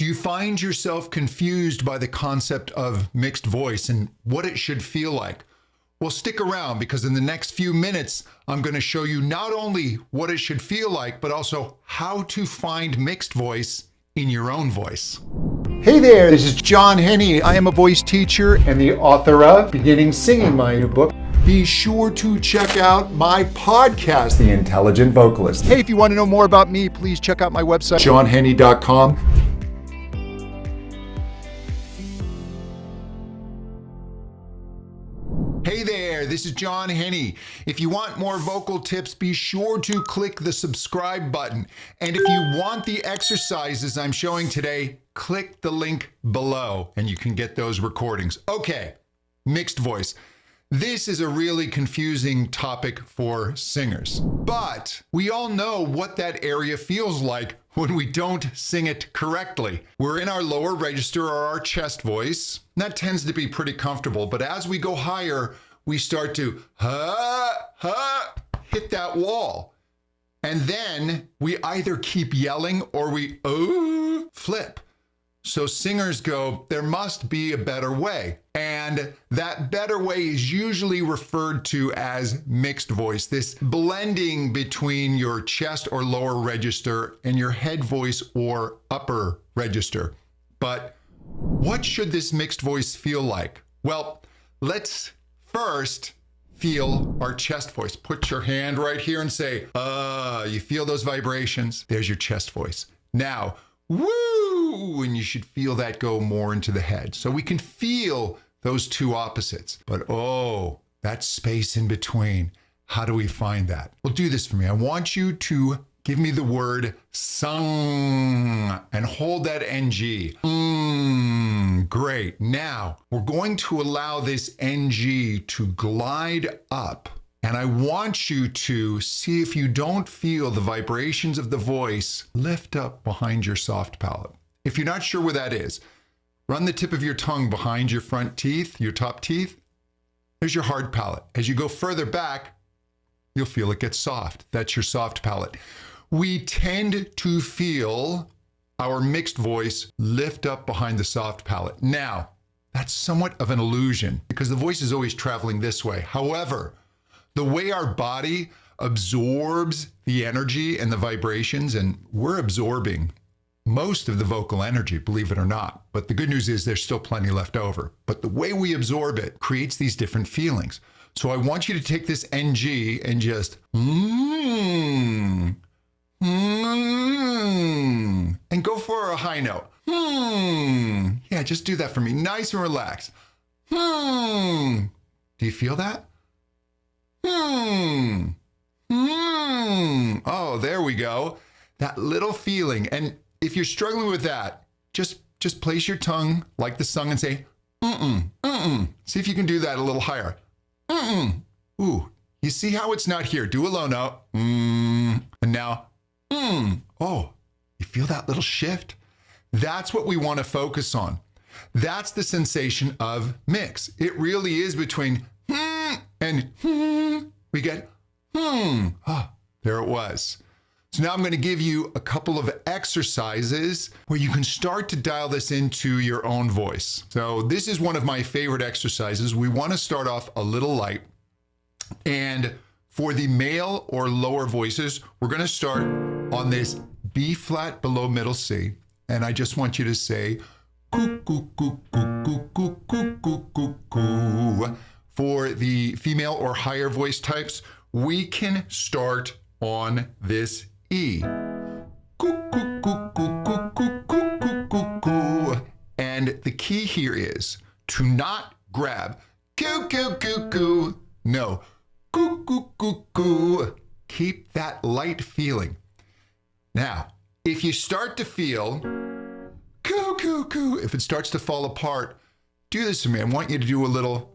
Do you find yourself confused by the concept of mixed voice and what it should feel like? Well, stick around because in the next few minutes, I'm going to show you not only what it should feel like, but also how to find mixed voice in your own voice. Hey there, this is John Henny. I am a voice teacher and the author of Beginning Singing, my new book. Be sure to check out my podcast, The Intelligent Vocalist. Hey, if you want to know more about me, please check out my website, johnhenny.com. Hey there, this is John Henny. If you want more vocal tips, be sure to click the subscribe button. And if you want the exercises I'm showing today, click the link below and you can get those recordings. Okay, mixed voice. This is a really confusing topic for singers, but we all know what that area feels like when we don't sing it correctly. We're in our lower register or our chest voice. That tends to be pretty comfortable, but as we go higher, we start to hit that wall. And then we either keep yelling or we flip. So singers go, there must be a better way. And that better way is usually referred to as mixed voice, this blending between your chest or lower register and your head voice or upper register. But what should this mixed voice feel like? Well, let's first feel our chest voice. Put your hand right here and say, you feel those vibrations? There's your chest voice. Now, woo, and you should feel that go more into the head. So we can feel those two opposites, but that space in between, how do we find that? Well, do this for me. I want you to give me the word sung and hold that NG. Great. Now we're going to allow this NG to glide up. And I want you to see if you don't feel the vibrations of the voice lift up behind your soft palate. If you're not sure where that is, run the tip of your tongue behind your front teeth, your top teeth. There's your hard palate. As you go further back, you'll feel it get soft. That's your soft palate. We tend to feel our mixed voice lift up behind the soft palate. Now, that's somewhat of an illusion because the voice is always traveling this way. However, the way our body absorbs the energy and the vibrations, and we're absorbing most of the vocal energy, believe it or not. But the good news is there's still plenty left over. But the way we absorb it creates these different feelings. So I want you to take this NG and just and go for a high note. Yeah, just do that for me. Nice and relaxed. Do you feel that? Oh, there we go. That little feeling. And if you're struggling with that, just place your tongue like the sung and say, See if you can do that a little higher. Ooh, you see how it's not here? Do a low note. And now, Oh, you feel that little shift? That's what we want to focus on. That's the sensation of mix. It really is between and we get there it was. So now I'm going to give you a couple of exercises where you can start to dial this into your own voice. So this is one of my favorite exercises. We want to start off a little light. And for the male or lower voices, we're going to start on this B flat below middle C. And I just want you to say coo, coo, coo, coo, coo, coo, coo, coo, coo, coo. For the female or higher voice types, we can start on this E. Coo, coo, coo, coo, coo, coo, coo, coo, coo, coo. And the key here is to not grab coo, coo, coo, coo. No, coo, coo, coo, coo. Keep that light feeling. Now, if you start to feel coo, coo, coo, if it starts to fall apart, do this to me. I want you to do a little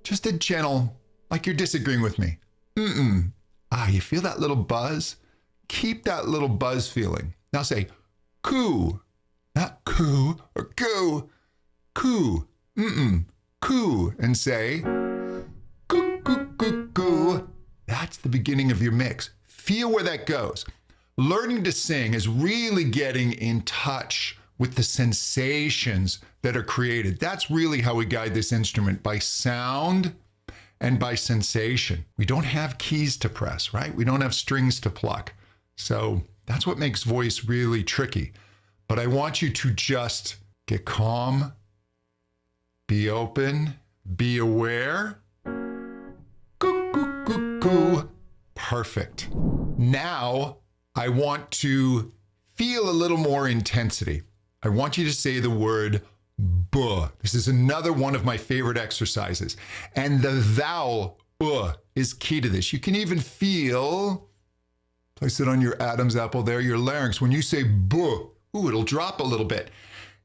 just a gentle, like you're disagreeing with me. You feel that little buzz? Keep that little buzz feeling. Now say coo, not coo or coo, coo, coo, and say coo, coo, coo, coo. That's the beginning of your mix. Feel where that goes. learning to sing is really getting in touch with the sensations that are created. That's really how we guide this instrument, by sound and by sensation. We don't have keys to press, right? We don't have strings to pluck. So that's what makes voice really tricky. But I want you to just get calm, be open, be aware. Coo, coo, coo, coo. Perfect. Now, I want to feel a little more intensity. I want you to say the word buh. This is another one of my favorite exercises. And the vowel is key to this. You can even feel, place it on your Adam's apple there, your larynx. When you say buh, it'll drop a little bit.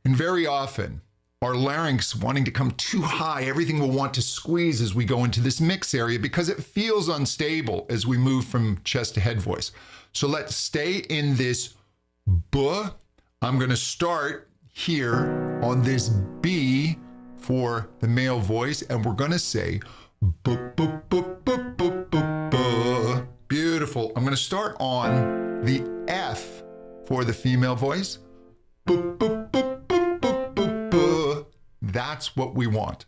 And very often, our larynx wanting to come too high, everything will want to squeeze as we go into this mix area because it feels unstable as we move from chest to head voice. So let's stay in this buh. I'm going to start here on this B for the male voice, and we're going to say buh, buh, buh, buh, buh, buh, buh. Beautiful. I'm going to start on the F for the female voice. Buh, buh, buh, buh, buh, buh, buh. That's what we want.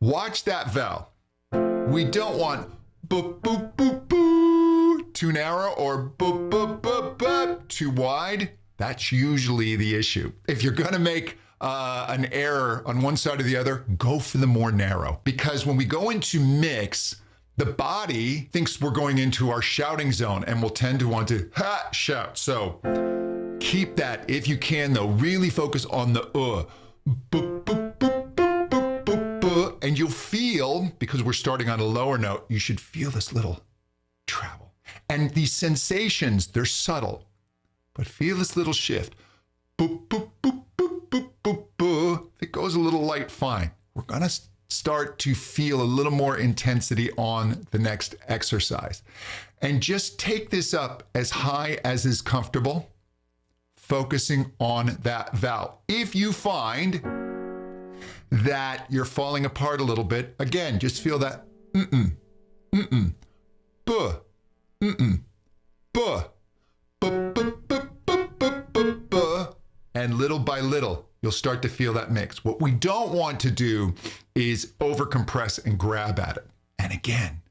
Watch that vowel. We don't want buh, buh, buh, buh, too narrow or buh, buh, buh, buh, too wide. That's usually the issue. If you're going to make an error on one side or the other, go for the more narrow. Because when we go into mix, the body thinks we're going into our shouting zone and will tend to want to shout. So keep that if you can, though. Really focus on the buh, buh, buh, buh, buh, buh, buh. And you'll feel, because we're starting on a lower note, you should feel this little travel. And these sensations, they're subtle. But feel this little shift. Boop, boop, boop, boop, boop, boop, boop. If it goes a little light, fine. We're going to start to feel a little more intensity on the next exercise. And just take this up as high as is comfortable, focusing on that vowel. If you find that you're falling apart a little bit, again, just feel that buh, buh. And little by little, you'll start to feel that mix. What we don't want to do is overcompress and grab at it. And again,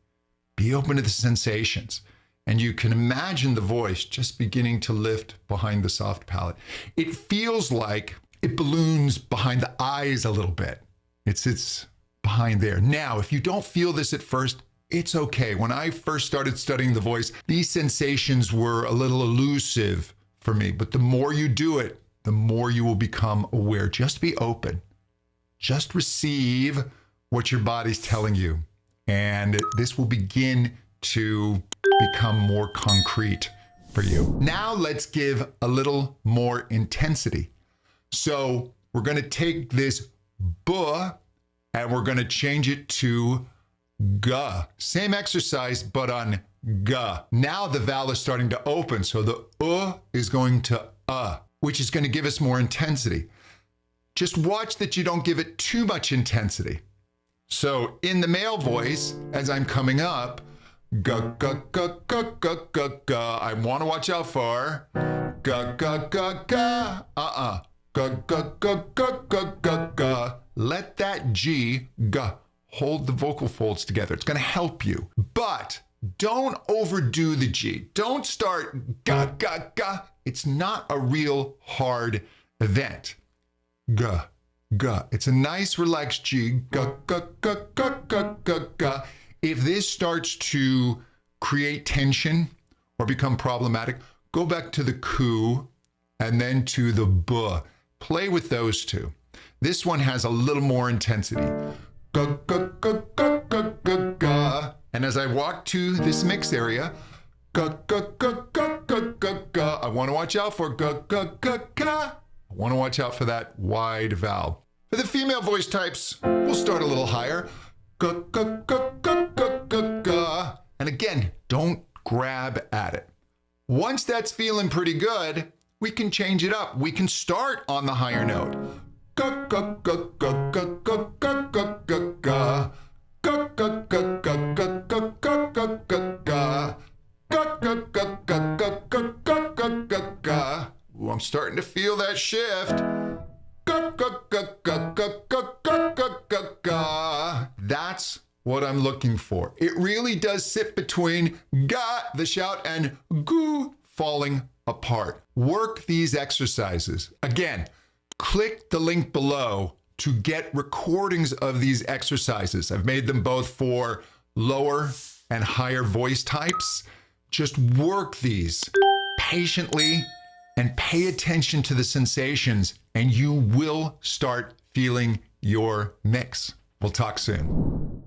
be open to the sensations. And you can imagine the voice just beginning to lift behind the soft palate. It feels like it balloons behind the eyes a little bit. It's behind there. Now, if you don't feel this at first, it's okay. When I first started studying the voice, these sensations were a little elusive for me. But the more you do it, the more you will become aware. Just be open. Just receive what your body's telling you. And this will begin to become more concrete for you. Now let's give a little more intensity. So we're going to take this buh and we're going to change it to ga. Same exercise, but on ga. Now the vowel is starting to open. So the is going to which is going to give us more intensity. Just watch that you don't give it too much intensity. So in the male voice, as I'm coming up, ga, ga, ga, ga, ga, ga, ga. I want to watch out for ga, ga, ga, ga, ga, ga, ga, ga, ga, ga, ga. Let that G, ga, hold the vocal folds together. It's going to help you. But don't overdo the G. Don't start ga, ga, ga. It's not a real hard event. Ga, ga. It's a nice relaxed G. Ga, ga, ga, ga, ga, ga, ga. If this starts to create tension or become problematic, go back to the ku and then to the buh. Play with those two. This one has a little more intensity. Ga, ga, ga, ga, ga, ga, ga. And as I walk to this mix area, ga, ga, ga, ga, ga, ga, ga. I want to watch out for ga, ga, ga, ga. I want to watch out for that wide vowel. For the female voice types, we'll start a little higher. Ga, ga, ga, ga, ga, ga, ga. And again, don't grab at it. Once that's feeling pretty good, we can change it up. We can start on the higher note. Ga, ga, ga, ga, ga, ga, ga, ga, ga, ga. Ga, ga, ga, ga, ga, ga, ga, ga, ga, ga. Ga, ga, ga, ga, ga, ga, ga, starting to feel that shift. Ga, ga, ga, ga, ga, ga, ga, ga, ga, ga. That's what I'm looking for. It really does sit between ga, the shout, and goo, falling apart. Work these exercises. Again, click the link below to get recordings of these exercises. I've made them both for lower and higher voice types. Just work these patiently and pay attention to the sensations, and you will start feeling your mix. We'll talk soon.